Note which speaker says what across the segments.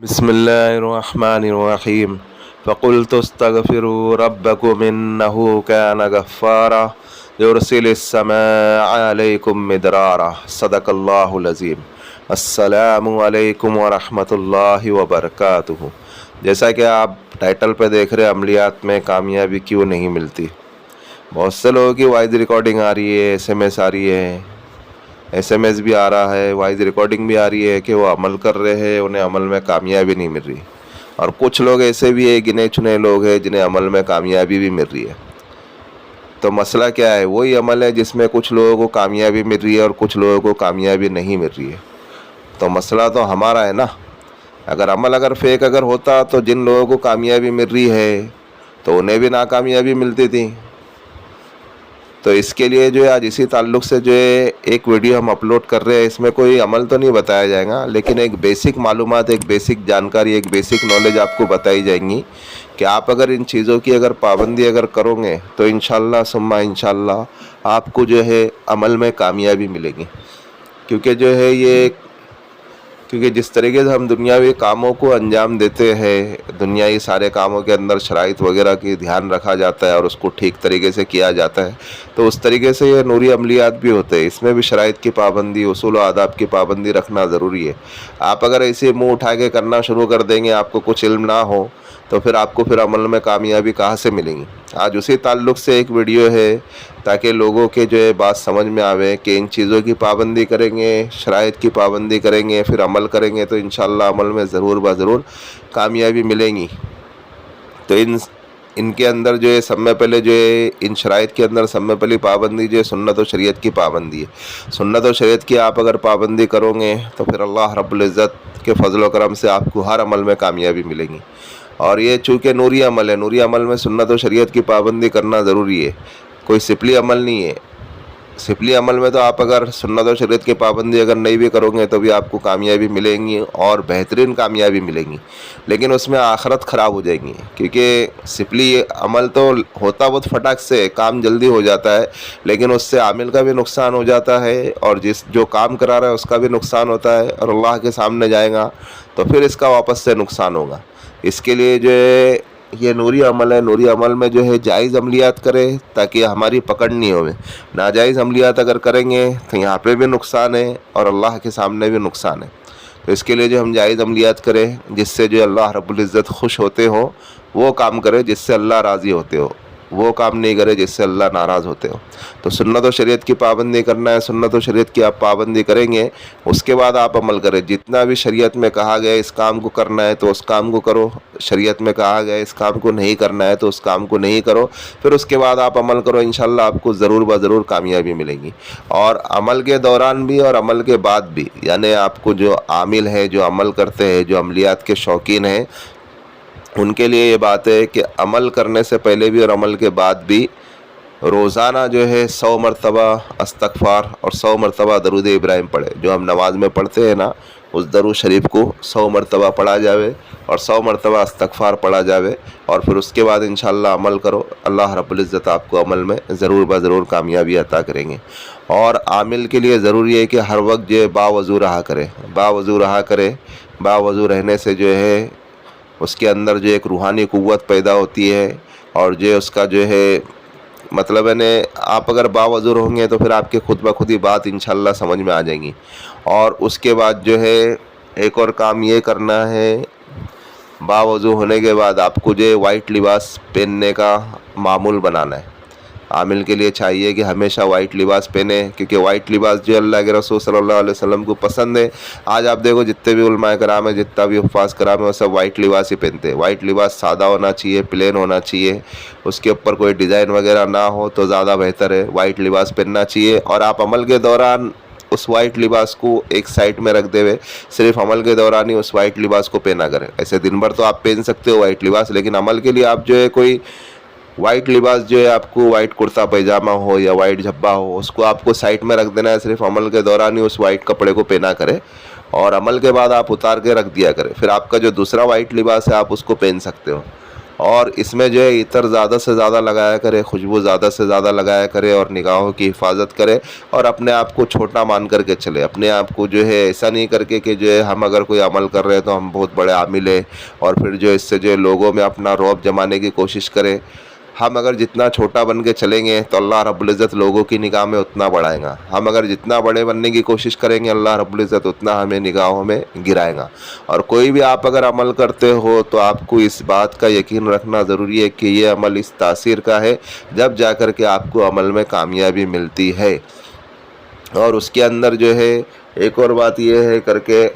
Speaker 1: بسم الله الرحمن الرحيم فقلت استغفروا ربكم إنه كان غفارا يرسل السماء عليكم مدرارا صدق الله العظیم۔ السلام علیکم ورحمۃ اللہ وبرکاتہ۔ جیسا کہ آپ ٹائٹل پہ دیکھ رہے عملیات میں کامیابی کیوں نہیں ملتی، بہت سے لوگوں کی وائس ریکارڈنگ آ رہی ہے، ایس ایم ایس آ رہی ہے، ایس ایم ایس بھی آ رہا ہے، وائس ریکارڈنگ بھی آ رہی ہے کہ وہ عمل کر رہے ہیں، انہیں عمل میں کامیابی نہیں مل رہی، اور کچھ لوگ ایسے بھی ہیں گنے چنے لوگ ہیں جنہیں عمل میں کامیابی بھی مل رہی ہے۔ تو مسئلہ کیا ہے؟ وہی عمل ہے جس میں کچھ لوگوں کو کامیابی مل رہی ہے اور کچھ لوگوں کو کامیابی نہیں مل رہی ہے۔ تو مسئلہ تو ہمارا ہے نا۔ اگر عمل فیک ہوتا تو جن لوگوں کو کامیابی مل رہی ہے تو انہیں بھی ناکامیابی ملتی تھی۔ تو اس کے لیے جو ہے آج اسی تعلق سے جو ہے ایک ویڈیو ہم اپلوڈ کر رہے ہیں۔ اس میں کوئی عمل تو نہیں بتایا جائے گا، لیکن ایک بیسک معلومات، ایک بیسک جانکاری، ایک بیسک نالج آپ کو بتائی جائیں گی کہ آپ اگر ان چیزوں کی پابندی کرو گے تو انشاءاللہ ثم انشاءاللہ آپ کو جو ہے عمل میں کامیابی ملے گی۔ کیونکہ جس طریقے سے ہم دنیاوی کاموں کو انجام دیتے ہیں، دنیاوی سارے کاموں کے اندر شرائط وغیرہ کی دھیان رکھا جاتا ہے اور اس کو ٹھیک طریقے سے کیا جاتا ہے، تو اس طریقے سے یہ نوری عملیات بھی ہوتے ہیں۔ اس میں بھی شرائط کی پابندی، اصول و آداب کی پابندی رکھنا ضروری ہے۔ آپ اگر ایسے منہ اٹھا کے کرنا شروع کر دیں گے، آپ کو کچھ علم نہ ہو، تو پھر آپ کو عمل میں کامیابی کہاں سے ملے گی؟ آج اسی تعلق سے ایک ویڈیو ہے تاکہ لوگوں کے جو ہے بات سمجھ میں آوے کہ ان چیزوں کی پابندی کریں گے، شرائط کی پابندی کریں گے، پھر عمل کریں گے تو انشاءاللہ عمل میں ضرور کامیابی ملے گی۔ تو ان کے اندر جو ہے سب میں پہلے جو ہے ان شرائط کے اندر سب میں پہلی پابندی جو ہے سنت و شریعت کی پابندی ہے۔ سنت و شریعت کی آپ اگر پابندی کرو گے تو پھر اللہ رب العزت کے فضل و کرم سے آپ کو ہر عمل میں کامیابی ملے گی۔ اور یہ چونکہ نوری عمل ہے، نوری عمل میں سنت و شریعت کی پابندی کرنا ضروری ہے، کوئی سپلی عمل نہیں ہے۔ سپلی عمل میں تو آپ اگر سنت و شریعت کی پابندی نہیں بھی کرو گے تو بھی آپ کو کامیابی ملے گی اور بہترین کامیابی ملے گی، لیکن اس میں آخرت خراب ہو جائے گی۔ کیونکہ سپلی عمل تو ہوتا بہت فٹاک سے، کام جلدی ہو جاتا ہے، لیکن اس سے عامل کا بھی نقصان ہو جاتا ہے اور جو کام کرا رہا ہے اس کا بھی نقصان ہوتا ہے، اور اللہ کے سامنے جائے گا تو پھر اس کا واپس سے نقصان ہوگا۔ اس کے لیے جو ہے یہ نوری عمل ہے، نوری عمل میں جو ہے جائز عملیات کرے تاکہ ہماری پکڑ نہیں ہوئے۔ ناجائز عملیات اگر کریں گے تو یہاں پہ بھی نقصان ہے اور اللہ کے سامنے بھی نقصان ہے۔ تو اس کے لیے جو ہم جائز عملیات کریں جس سے جو اللہ رب العزت خوش ہوتے ہو وہ کام کرے، جس سے اللہ راضی ہوتے ہو وہ کام نہیں کرے جس سے اللہ ناراض ہوتے ہو۔ تو سنت و شریعت کی پابندی کرنا ہے، سنت و شریعت کی آپ پابندی کریں گے، اس کے بعد آپ عمل کریں۔ جتنا بھی شریعت میں کہا گیا اس کام کو کرنا ہے تو اس کام کو کرو، شریعت میں کہا گیا اس کام کو نہیں کرنا ہے تو اس کام کو نہیں کرو، پھر اس کے بعد آپ عمل کرو، انشاءاللہ آپ کو ضرور کامیابی ملے گی۔ اور عمل کے دوران بھی اور عمل کے بعد بھی، یعنی آپ کو جو عامل ہے، جو عمل کرتے ہیں، جو عملیات کے شوقین ہیں، ان کے لیے یہ بات ہے کہ عمل کرنے سے پہلے بھی اور عمل کے بعد بھی روزانہ جو ہے 100 مرتبہ استغفار اور 100 مرتبہ درود ابراہیم پڑھے۔ جو ہم نماز میں پڑھتے ہیں نا، اس درود شریف کو 100 مرتبہ پڑھا جاوے اور 100 مرتبہ استغفار پڑھا جاوے، اور پھر اس کے بعد انشاءاللہ عمل کرو، اللہ رب العزت آپ کو عمل میں ضرور کامیابی عطا کریں گے۔ اور عامل کے لیے ضروری ہے کہ ہر وقت جو ہے باوضو رہا کرے، باوضو رہنے سے جو ہے اس کے اندر جو ایک روحانی قوت پیدا ہوتی ہے، اور جو اس کا جو ہے مطلب ہے آپ اگر باوضو رہیں گے تو پھر آپ کے خود بخود ہی بات انشاءاللہ سمجھ میں آ جائیں گی۔ اور اس کے بعد جو ہے ایک اور کام یہ کرنا ہے، باوضو ہونے کے بعد آپ کو جو ہے وائٹ لباس پہننے کا معمول بنانا ہے۔ عامل کے لیے چاہیے کہ ہمیشہ وائٹ لباس پہنے، کیونکہ وائٹ لباس جو اللہ کے رسول صلی اللہ علیہ وسلم کو پسند ہے۔ آج آپ دیکھو جتنے بھی علماء کرام ہیں، جتنا بھی حفاظ کرام ہیں، وہ سب وائٹ لباس ہی پہنتے ہیں۔ وائٹ لباس سادہ ہونا چاہیے، پلین ہونا چاہیے، اس کے اوپر کوئی ڈیزائن وغیرہ نہ ہو تو زیادہ بہتر ہے۔ وائٹ لباس پہننا چاہیے، اور آپ عمل کے دوران اس وائٹ لباس کو ایک سائڈ میں رکھ دے ہوئے صرف عمل کے دوران ہی اس وائٹ لباس کو پہنا کریں۔ ایسے دن بھر تو آپ پہن سکتے ہو وائٹ لباس، لیکن عمل کے لیے آپ جو ہے کوئی وائٹ لباس جو ہے آپ کو وائٹ کرتا پیجامہ ہو یا وائٹ جھبا ہو، اس کو آپ کو سائڈ میں رکھ دینا ہے، صرف عمل کے دوران ہی اس وائٹ کپڑے کو پہنا کرے، اور عمل کے بعد آپ اتار کے رکھ دیا کرے۔ پھر آپ کا جو دوسرا وائٹ لباس ہے آپ اس کو پہن سکتے ہو۔ اور اس میں جو ہے عطر زیادہ سے زیادہ لگایا کرے، خوشبو زیادہ سے زیادہ لگایا کرے، اور نگاہوں کی حفاظت کرے، اور اپنے آپ کو چھوٹا مان کر کے چلے، اپنے آپ کو جو ہے ایسا نہیں کر کے کہ جو ہے ہم اگر کوئی عمل کر رہے ہیں تو ہم بہت بڑے عامل ہیں، اور پھر جو اس سے جو ہے لوگوں میں اپنا رعب جمانے کی کوشش کرے۔ ہم اگر جتنا چھوٹا بن کے چلیں گے تو اللہ رب العزت لوگوں کی نگاہ میں اتنا بڑھائے گا، ہم اگر جتنا بڑے بننے کی کوشش کریں گے اللہ رب العزت اتنا ہمیں نگاہوں میں گرائے گا۔ اور کوئی بھی آپ اگر عمل کرتے ہو تو آپ کو اس بات کا یقین رکھنا ضروری ہے کہ یہ عمل اس تاثیر کا ہے جب جا کر کے آپ کو عمل میں کامیابی ملتی ہے۔ اور اس کے اندر جو ہے ایک اور بات یہ ہے کر کے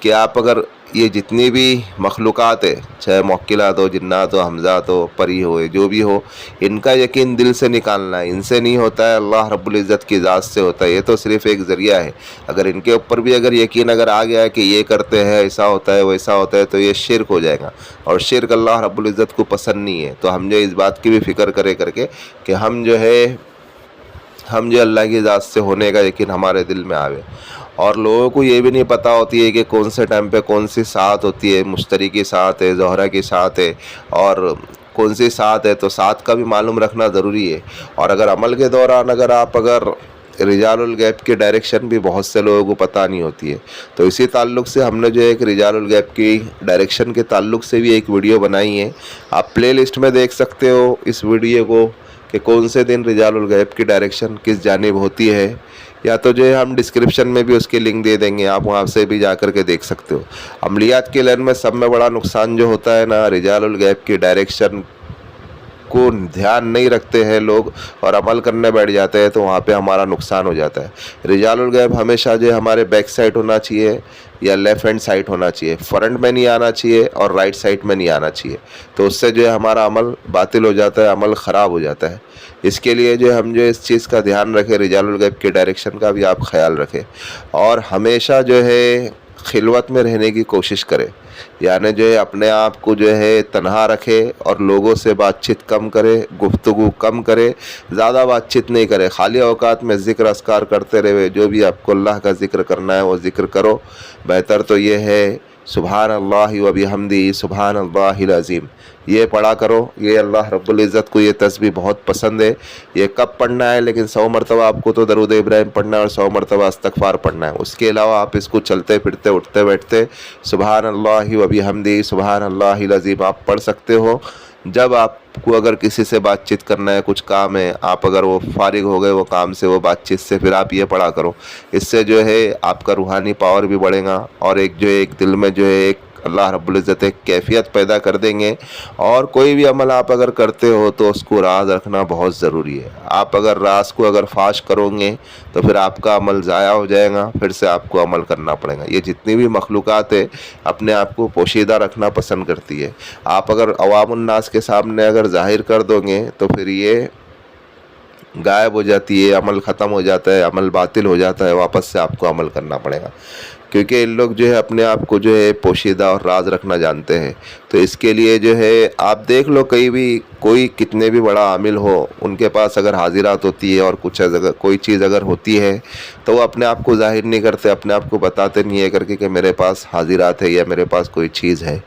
Speaker 1: کہ آپ اگر یہ جتنی بھی مخلوقات ہے، چاہے موکلات ہو، جنات ہو، حمزات ہو، پری ہو، جو بھی ہو، ان کا یقین دل سے نکالنا ہے، ان سے نہیں ہوتا ہے، اللہ رب العزت کی ذات سے ہوتا ہے، یہ تو صرف ایک ذریعہ ہے۔ اگر ان کے اوپر بھی اگر یقین اگر آ گیا ہے کہ یہ کرتے ہیں، ایسا ہوتا ہے ویسا ہوتا ہے، تو یہ شرک ہو جائے گا، اور شرک اللہ رب العزت کو پسند نہیں ہے۔ تو ہم جو اس بات کی بھی فکر کرے کر کے کہ ہم جو اللہ کی ذات سے ہونے کا یقین ہمارے دل میں آوے۔ اور لوگوں کو یہ بھی نہیں پتہ ہوتی ہے کہ کون سے ٹائم پہ کون سی ساعت ہوتی ہے، مشتری کی ساعت ہے، زہرہ کی ساعت ہے، اور کون سی ساعت ہے، تو ساعت کا بھی معلوم رکھنا ضروری ہے۔ اور اگر عمل کے دوران اگر رجال الغیب کی ڈائریکشن بھی بہت سے لوگوں کو پتہ نہیں ہوتی ہے، تو اسی تعلق سے ہم نے جو ایک رجال الغیب کی ڈائریکشن کے تعلق سے بھی ایک ویڈیو بنائی ہے، آپ پلے لسٹ میں دیکھ سکتے ہو اس ویڈیو کو کہ کون سے دن رجال الغیب کی ڈائریکشن کس جانب ہوتی ہے، یا تو جو ہے ہم ڈسکرپشن میں بھی اس کی لنک دے دیں گے، آپ وہاں سے بھی جا کر کے دیکھ سکتے ہو۔ عملیات کے لائن میں سب میں بڑا نقصان جو ہوتا ہے نا، رجال الغیب کی ڈائریکشن کو دھیان نہیں رکھتے ہیں لوگ اور عمل کرنے بیٹھ جاتے ہیں، تو وہاں پہ ہمارا نقصان ہو جاتا ہے۔ رجال الغیب ہمیشہ جو ہے ہمارے بیک سائڈ ہونا چاہیے یا لیفٹ ہینڈ سائڈ ہونا چاہیے، فرنٹ میں نہیں آنا چاہیے اور رائٹ سائڈ میں نہیں آنا چاہیے، تو اس سے جو ہے ہمارا عمل باطل ہو جاتا ہے، عمل خراب ہو جاتا ہے۔ اس کے لیے جو ہم جو اس چیز کا دھیان رکھیں، رجال الغیب کی ڈائریکشن کا بھی آپ خیال رکھیں، اور ہمیشہ جو ہے خلوت میں رہنے کی کوشش کرے، یعنی جو ہے اپنے آپ کو جو ہے تنہا رکھے اور لوگوں سے بات چیت کم کرے، گفتگو کم کرے، زیادہ بات چیت نہیں کرے، خالی اوقات میں ذکر اذکار کرتے رہے، جو بھی آپ کو اللہ کا ذکر کرنا ہے وہ ذکر کرو۔ بہتر تو یہ ہے سبحان اللہ و بحمدہ سبحان اللہ العظیم، یہ پڑھا کرو۔ یہ اللہ رب العزت کو یہ تسبیح بہت پسند ہے۔ یہ کب پڑھنا ہے؟ لیکن 100 مرتبہ آپ کو تو درود ابراہیم پڑھنا ہے اور 100 مرتبہ استغفار پڑھنا ہے۔ اس کے علاوہ آپ اس کو چلتے پھرتے اٹھتے بیٹھتے سبحان اللہ و بحمدہ سبحان اللہ العظیم آپ پڑھ سکتے ہو۔ جب آپ کو اگر کسی سے بات چیت کرنا ہے، کچھ کام ہے، آپ اگر وہ فارغ ہو گئے وہ کام سے، وہ بات چیت سے، پھر آپ یہ پڑھا کرو۔ اس سے جو ہے آپ کا روحانی پاور بھی بڑھے گا، اور ایک دل میں جو ہے ایک اللہ رب العزت ایک کیفیت پیدا کر دیں گے۔ اور کوئی بھی عمل آپ اگر کرتے ہو تو اس کو راز رکھنا بہت ضروری ہے۔ آپ اگر راز کو اگر فاش کرو گے تو پھر آپ کا عمل ضائع ہو جائے گا، پھر سے آپ کو عمل کرنا پڑے گا۔ یہ جتنی بھی مخلوقات ہے اپنے آپ کو پوشیدہ رکھنا پسند کرتی ہے، آپ اگر عوام الناس کے سامنے اگر ظاہر کر دو گے تو پھر یہ غائب ہو جاتی ہے، عمل ختم ہو جاتا ہے، عمل باطل ہو جاتا ہے، واپس سے آپ کو عمل کرنا پڑے گا، کیونکہ ان لوگ جو ہے اپنے آپ کو جو ہے پوشیدہ اور راز رکھنا جانتے ہیں۔ تو اس کے لیے جو ہے آپ دیکھ لو، کہیں بھی کوئی کتنے بھی بڑا عامل ہو، ان کے پاس اگر حاضرات ہوتی ہے اور کوئی چیز اگر ہوتی ہے تو وہ اپنے آپ کو ظاہر نہیں کرتے، اپنے آپ کو بتاتے نہیں ہے کر کے کہ میرے پاس حاضرات ہے یا میرے پاس کوئی چیز ہے،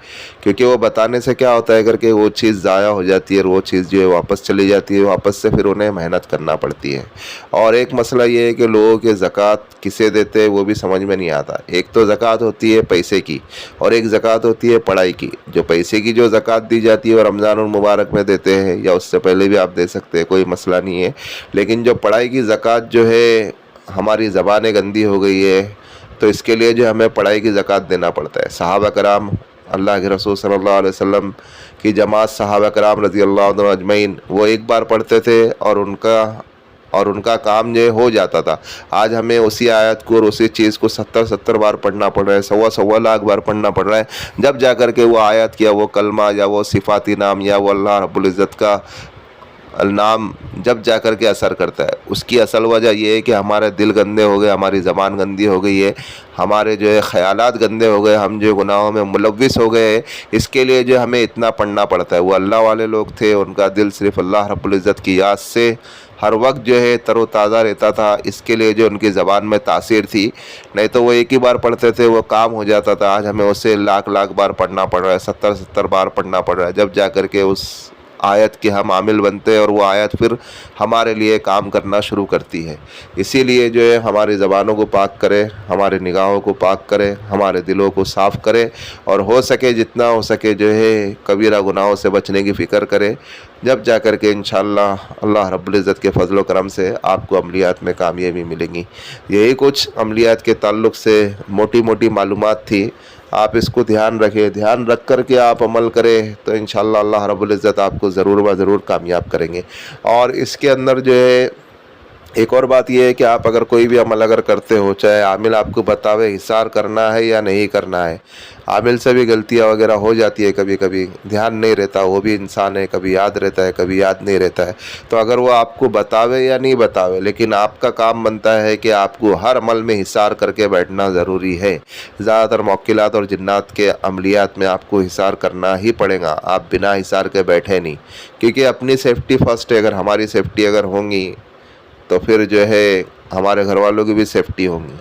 Speaker 1: کیونکہ وہ بتانے سے کیا ہوتا ہے کر کے وہ چیز ضائع ہو جاتی ہے اور وہ چیز جو ہے واپس چلی جاتی ہے، واپس سے پھر انہیں محنت کرنا پڑتی ہے۔ اور ایک مسئلہ یہ ہے کہ لوگوں کے زکوٰۃ کسے دیتے وہ بھی سمجھ میں نہیں آتا۔ ایک تو زکوٰۃ ہوتی ہے پیسے کی، اور ایک زکوٰۃ ہوتی ہے پڑھائی کی۔ جو پیسے کی جو زکوٰۃ دی جاتی ہے وہ رمضان المبارک میں دیتے ہیں، یا اس سے پہلے بھی آپ دے سکتے ہیں، کوئی مسئلہ نہیں ہے۔ لیکن جو پڑھائی کی زکوٰۃ جو ہے، ہماری زبانیں گندی ہو گئی ہے، تو اس کے لیے جو ہمیں پڑھائی کی زکوٰۃ دینا پڑتا ہے۔ صحابہ کرام، اللہ کے رسول صلی اللہ علیہ وسلم کی جماعت صحابہ کرام رضی اللہ عنہ اجمعین، وہ ایک بار پڑھتے تھے اور ان کا کام جو ہو جاتا تھا۔ آج ہمیں اسی آیت کو اور اسی چیز کو 70 بار پڑھنا پڑ رہا ہے، 1.25 لاکھ بار پڑھنا پڑ رہا ہے، جب جا کر کے وہ آیت یا وہ کلمہ یا وہ صفاتی نام یا وہ اللہ رب العزت کا نام جب جا کر کے اثر کرتا ہے۔ اس کی اصل وجہ یہ ہے کہ ہمارے دل گندے ہو گئے، ہماری زبان گندی ہو گئی ہے، ہمارے جو ہے خیالات گندے ہو گئے، ہم جو گناہوں میں ملوث ہو گئے ہیں۔ اس کے لیے جو ہمیں اتنا پڑھنا پڑتا ہے۔ وہ اللہ والے لوگ تھے، ان کا دل صرف اللہ رب العزت کی یاد سے ہر وقت جو ہے تر و تازہ رہتا تھا، اس کے لیے جو ان کی زبان میں تاثیر تھی، نہیں تو وہ ایک ہی بار پڑھتے تھے وہ کام ہو جاتا تھا، آج ہمیں اسے لاکھ بار پڑھنا پڑ رہا ہے، 70 بار پڑھنا پڑ رہا ہے، جب جا کر کے اس آیت کے ہم عامل بنتے ہیں اور وہ آیت پھر ہمارے لیے کام کرنا شروع کرتی ہے۔ اسی لیے جو ہے ہماری زبانوں کو پاک کرے، ہمارے نگاہوں کو پاک کرے، ہمارے دلوں کو صاف کرے، اور ہو سکے جتنا ہو سکے جو ہے کبیرہ گناہوں سے بچنے کی فکر کرے، جب جا کر کے انشاءاللہ اللہ رب العزت کے فضل و کرم سے آپ کو عملیات میں کامیابی ملے گی۔ یہی کچھ عملیات کے تعلق سے موٹی موٹی معلومات تھی، آپ اس کو دھیان رکھیں، دھیان رکھ کر کے آپ عمل کریں تو انشاءاللہ اللہ رب العزت آپ کو ضرور و ضرور کامیاب کریں گے۔ اور اس کے اندر جو ہے ایک اور بات یہ ہے کہ آپ اگر کوئی بھی عمل اگر کرتے ہو، چاہے عامل آپ کو بتاوے حصار کرنا ہے یا نہیں کرنا ہے، عامل سے بھی غلطیاں وغیرہ ہو جاتی ہے، کبھی کبھی دھیان نہیں رہتا، وہ بھی انسان ہے، کبھی یاد رہتا ہے کبھی یاد نہیں رہتا ہے، تو اگر وہ آپ کو بتاوے یا نہیں بتاوے، لیکن آپ کا کام بنتا ہے کہ آپ کو ہر عمل میں حصار کر کے بیٹھنا ضروری ہے۔ زیادہ تر موکلات اور جنات کے عملیات میں آپ کو حصار کرنا ہی پڑے گا، آپ بنا حصار کے بیٹھے نہیں، کیونکہ اپنی سیفٹی فرسٹ ہے، اگر ہماری سیفٹی اگر ہوگی تو پھر جو ہے ہمارے گھر والوں کی بھی سیفٹی ہوگی۔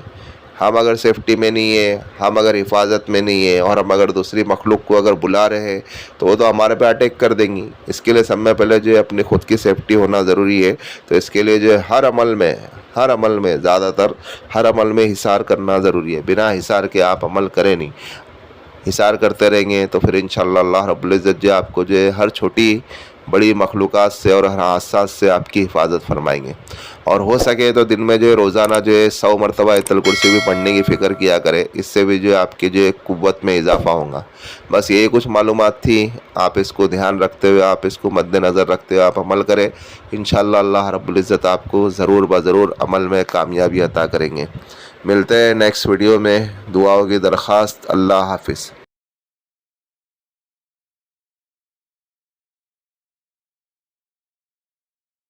Speaker 1: ہم اگر سیفٹی میں نہیں ہے، ہم اگر حفاظت میں نہیں ہے، اور ہم اگر دوسری مخلوق کو اگر بلا رہے ہیں تو وہ تو ہمارے پہ اٹیک کر دیں گی۔ اس کے لیے سب میں پہلے جو ہے اپنی خود کی سیفٹی ہونا ضروری ہے، تو اس کے لیے جو ہے ہر عمل میں زیادہ تر ہر عمل میں حصار کرنا ضروری ہے، بنا حصار کے آپ عمل کریں نہیں۔ حصار کرتے رہیں گے تو پھر انشاءاللہ اللہ رب العزت جو آپ کو جو ہے ہر چھوٹی بڑی مخلوقات سے اور ہر حادثات سے آپ کی حفاظت فرمائیں گے۔ اور ہو سکے تو دن میں جو ہے روزانہ جو ہے 100 مرتبہ آیت الکرسی بھی پڑھنے کی فکر کیا کرے، اس سے بھی جو ہے آپ کی جو ہے قوت میں اضافہ ہوگا۔ بس یہی کچھ معلومات تھی، آپ اس کو دھیان رکھتے ہوئے، آپ اس کو مد نظر رکھتے ہوئے آپ عمل کریں، انشاءاللہ اللہ رب العزت آپ کو ضرور بضرور عمل میں کامیابی عطا کریں گے۔ ملتے ہیں نیکسٹ ویڈیو میں، دعاؤں کی درخواست، اللہ حافظ۔